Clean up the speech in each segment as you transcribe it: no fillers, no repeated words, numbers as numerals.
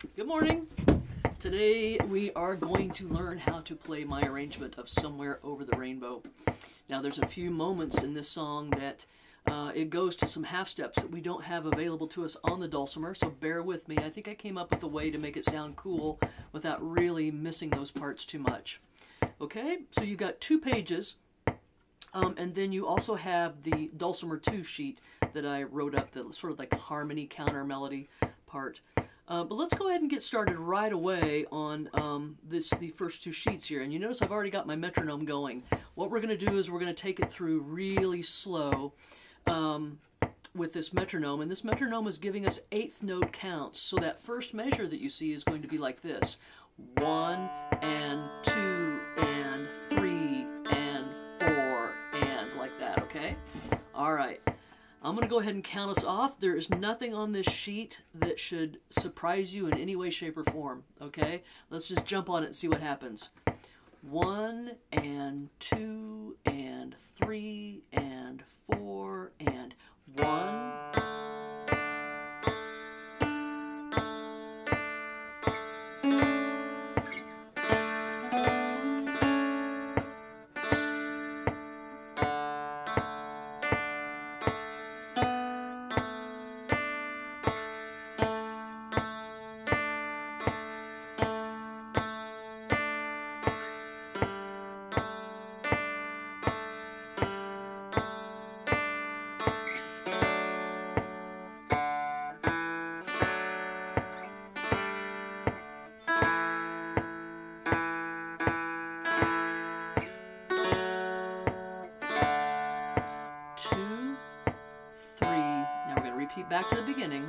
Good morning. Today we are going to learn how to play my arrangement of Somewhere Over the Rainbow. Now there's a few moments in this song that it goes to some half steps that we don't have available to us on the dulcimer, so bear with me. I think I came up with a way to make it sound cool without really missing those parts too much. Okay, so you've got 2 pages, and then you also have the Dulcimer Two sheet that I wrote up, that sort of like a harmony counter melody part. But let's go ahead and get started right away on the first 2 sheets here. And you notice I've already got my metronome going. What we're going to do is we're going to take it through really slow with this metronome. And this metronome is giving us 8th note counts. So that first measure that you see is going to be like this. 1 and 2 and 3 and 4 and like that, okay? All right. I'm going to go ahead and count us off. There is nothing on this sheet that should surprise you in any way, shape, or form, okay? Let's just jump on it and see what happens. 1 and 2 and 3 and 4 and 1. 2, 3. Now we're going to repeat back to the beginning.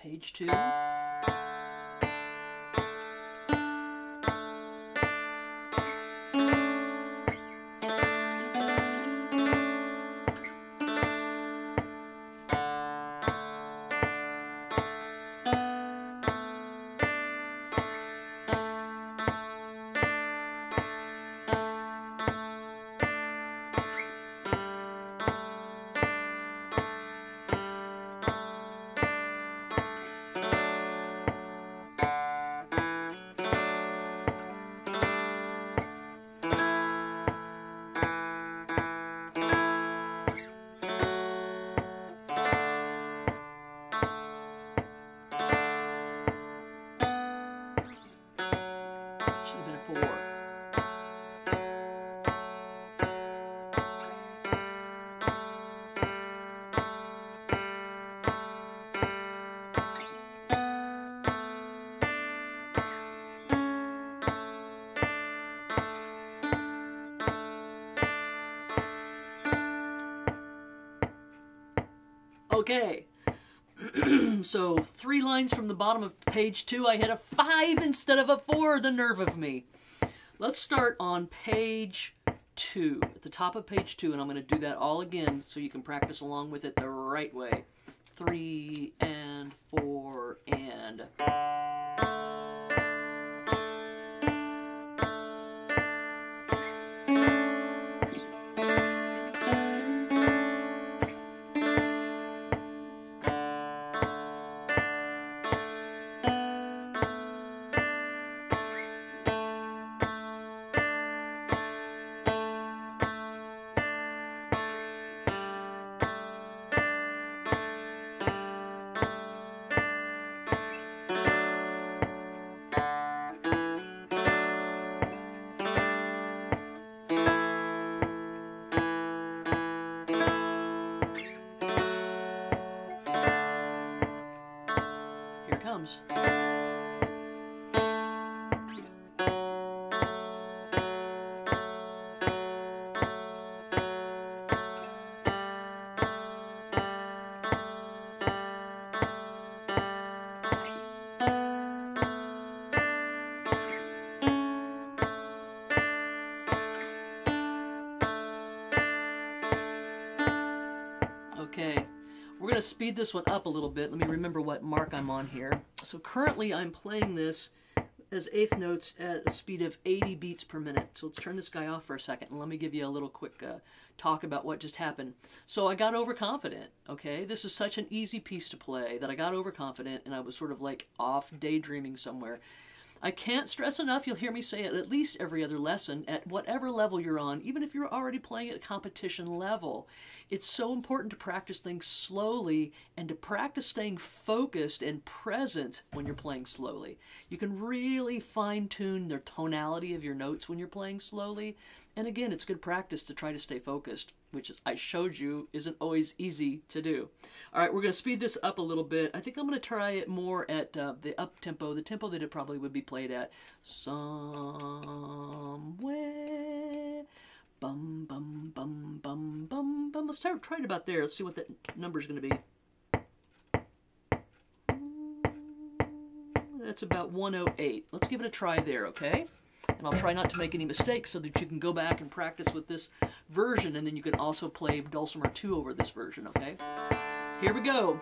Page 2. Okay, so 3 lines from the bottom of page 2, I hit a 5 instead of a 4, the nerve of me. Let's start on page 2. At the top of page 2, and I'm going to do that all again so you can practice along with it the right way. 3 and 4 and... comes. Okay. We're going to speed this one up a little bit. Let me remember what mark I'm on here. So currently I'm playing this as eighth notes at a speed of 80 beats per minute. So let's turn this guy off for a second and let me give you a little quick talk about what just happened. So I got overconfident, okay? This is such an easy piece to play that I got overconfident and I was sort of like off daydreaming somewhere. I can't stress enough, you'll hear me say it at least every other lesson, at whatever level you're on, even if you're already playing at a competition level. It's so important to practice things slowly and to practice staying focused and present when you're playing slowly. You can really fine-tune the tonality of your notes when you're playing slowly. And again, it's good practice to try to stay focused, which is, I showed you isn't always easy to do. All right, we're going to speed this up a little bit. I think I'm going to try it more at the up tempo, the tempo that it probably would be played at. Somewhere, bum, bum, bum, bum, bum, bum. Let's try it about there. Let's see what that number is going to be. That's about 108. Let's give it a try there, okay? And I'll try not to make any mistakes so that you can go back and practice with this version, and then you can also play Dulcimer 2 over this version, okay? Here we go.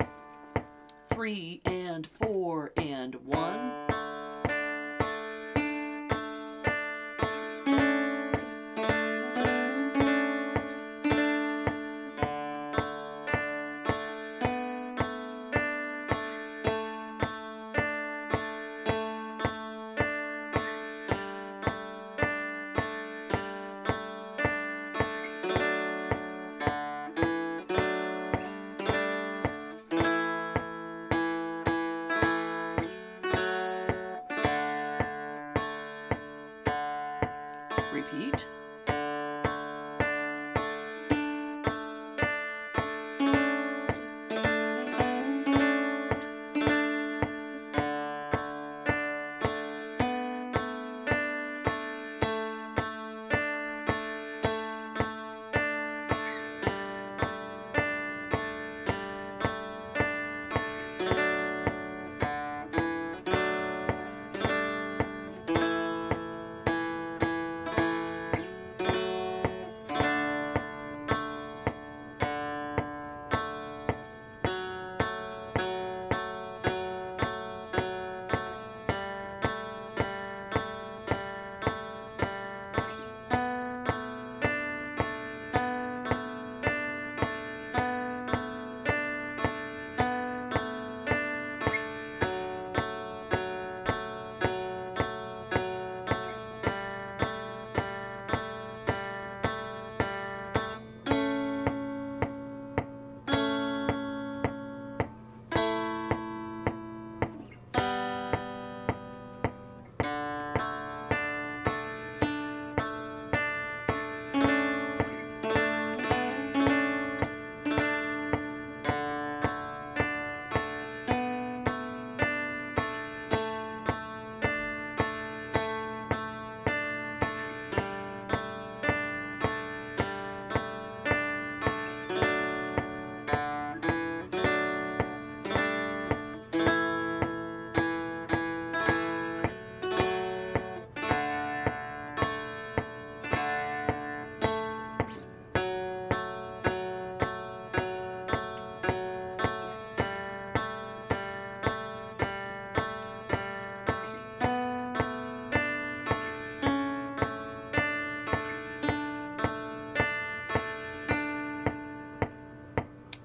3 and 4 and 1.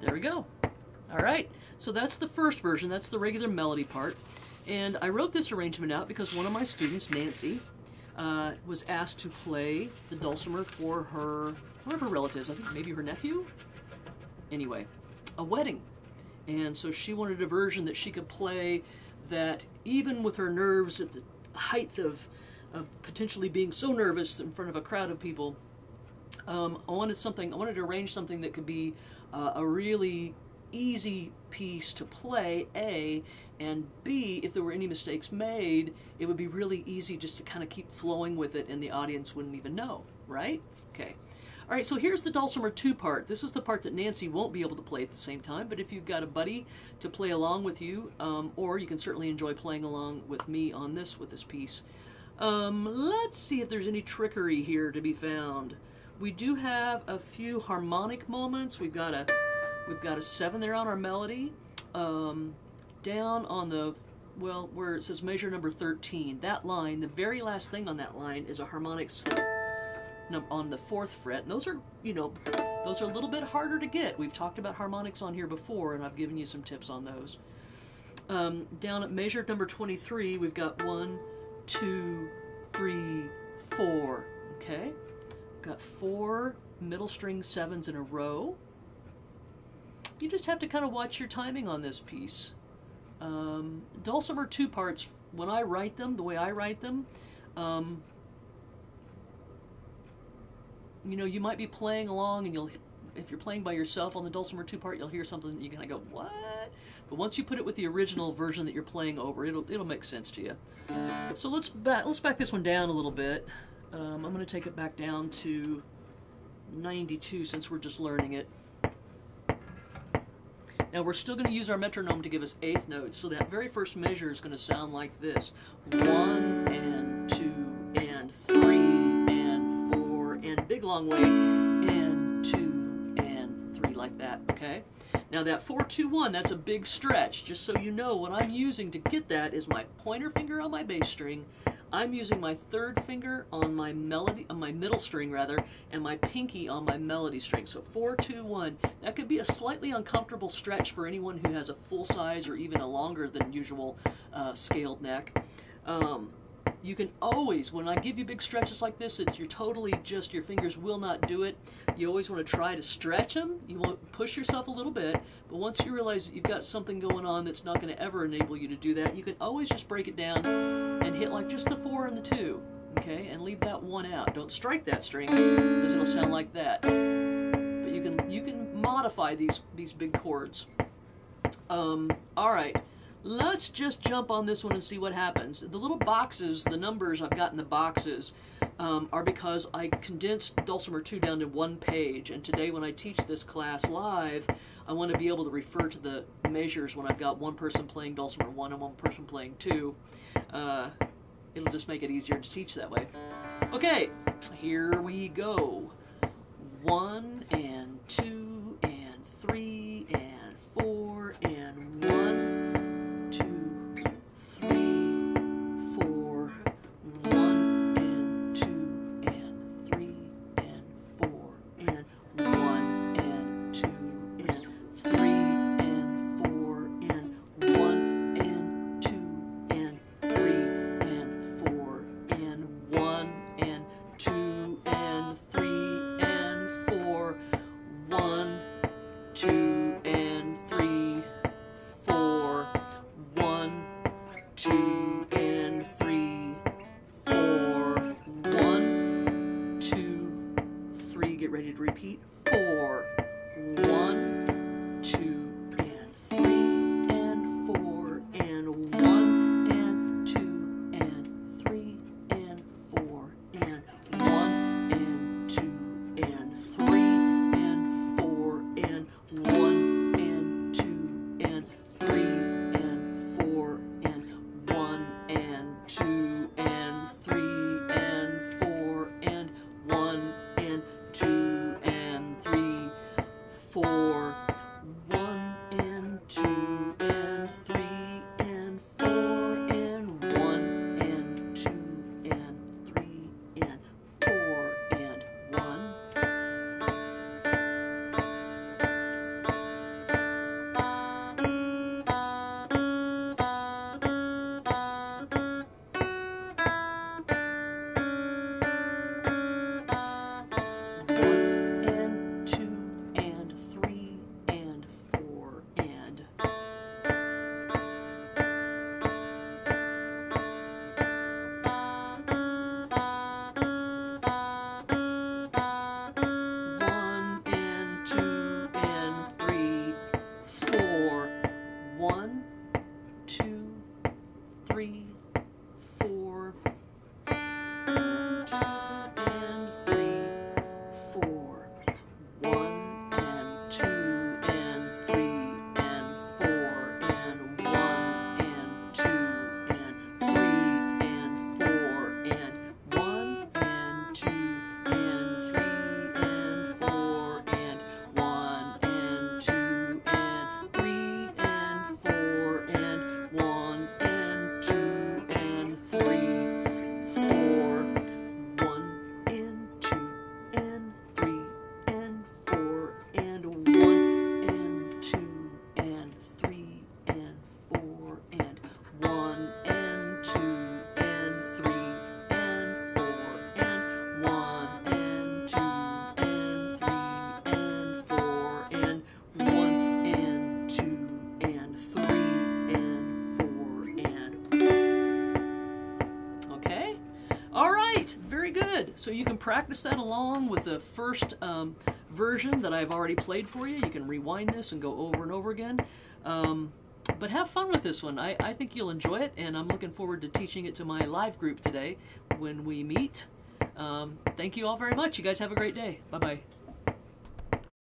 There we go. All right, so that's the first version. That's the regular melody part. And I wrote this arrangement out because one of my students, Nancy, was asked to play the dulcimer for one of her relatives, I think maybe her nephew? Anyway, a wedding. And so she wanted a version that she could play that even with her nerves at the height of potentially being so nervous in front of a crowd of people, I wanted to arrange something that could be a really easy piece to play, A, and B, if there were any mistakes made, it would be really easy just to kind of keep flowing with it and the audience wouldn't even know, right? Okay. All right, so here's the Dulcimer Two part. This is the part that Nancy won't be able to play at the same time, but if you've got a buddy to play along with you, or you can certainly enjoy playing along with me on this, with this piece. Let's see if there's any trickery here to be found. We do have a few harmonic moments. We've got a 7 there on our melody. Down on the, well, where it says measure number 13, that line, the very last thing on that line is a harmonics on the 4th fret. And those are, you know, those are a little bit harder to get. We've talked about harmonics on here before, and I've given you some tips on those. Down at measure number 23, we've got 1, 2, 3, 4. Okay, we've got 4 middle string 7s in a row. You just have to kind of watch your timing on this piece. Dulcimer Two parts, when I write them, the way I write them, you know, you might be playing along and if you're playing by yourself on the Dulcimer Two part, you'll hear something that you kind of go, what? But once you put it with the original version that you're playing over, it'll make sense to you. So let's back this one down a little bit. I'm going to take it back down to 92 since we're just learning it. Now we're still going to use our metronome to give us 8th notes, so that very first measure is going to sound like this. 1 and 2 and 3 and 4 and big long way and 2 and 3 like that, okay? Now that 4, 2, 1, that's a big stretch. Just so you know, what I'm using to get that is my pointer finger on my bass string. I'm using my 3rd finger on my middle string rather, and my pinky on my melody string. So 4, 2, 1. That could be a slightly uncomfortable stretch for anyone who has a full size or even a longer than usual scaled neck. You can always, when I give you big stretches like this, you're totally just, your fingers will not do it. You always want to try to stretch them. You want to push yourself a little bit, but once you realize that you've got something going on that's not going to ever enable you to do that, you can always just break it down and hit like just the 4 and the 2, okay, and leave that 1 out. Don't strike that string because it'll sound like that. But you can modify these big chords. All right. Let's just jump on this one and see what happens. The little boxes, the numbers I've got in the boxes, are because I condensed Dulcimer 2 down to 1 page. And today when I teach this class live, I want to be able to refer to the measures when I've got one person playing Dulcimer 1 and one person playing 2. It'll just make it easier to teach that way. Okay, here we go. 1 and 2 and 3 and 4 and 1. 4 So you can practice that along with the first version that I've already played for you. You can rewind this and go over and over again. But have fun with this one. I think you'll enjoy it, and I'm looking forward to teaching it to my live group today when we meet. Thank you all very much. You guys have a great day. Bye-bye.